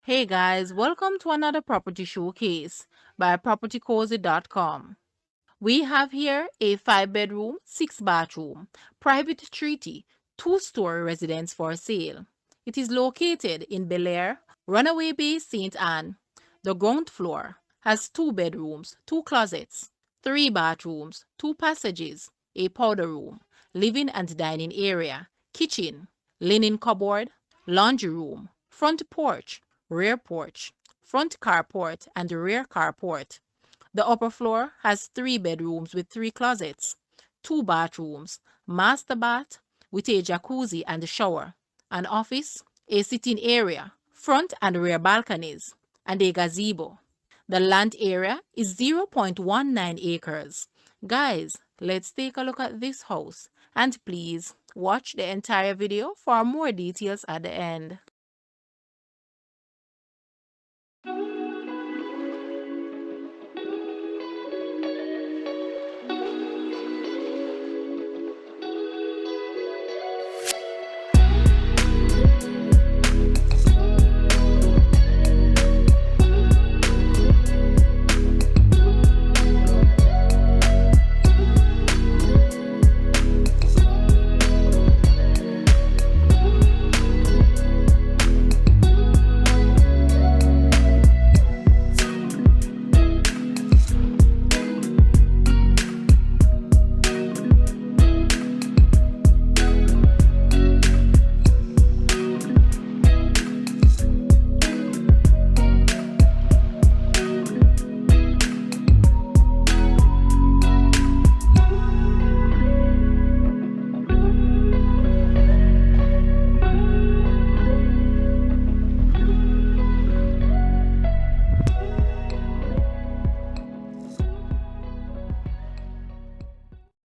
Hey guys, welcome to another property showcase by propertycozy.com. We have here a 5-bedroom, 6-bathroom, private treaty, 2-story residence for sale. It is located in Belle, Runaway Bay, St. Anne. The ground floor has 2 bedrooms, 2 closets, 3 bathrooms, 2 passages, a powder room, living and dining area, kitchen, linen cupboard, laundry room, front porch, rear porch, front carport and rear carport. The upper floor has 3 bedrooms with 3 closets, 2 bathrooms, master bath with a jacuzzi and shower, an office, a sitting area, front and rear balconies, and a gazebo. The land area is 0.19 acres. Guys, let's take a look at this house, and please watch the entire video for more details at the end.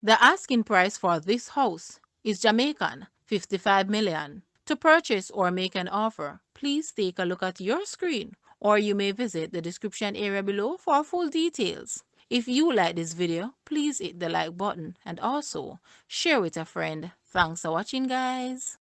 The asking price for this house is Jamaican 55 million. To purchase or make an offer, please take a look at your screen, or you may visit the description area below for full details. If you like this video, please hit the like button and also share with a friend. Thanks for watching, guys.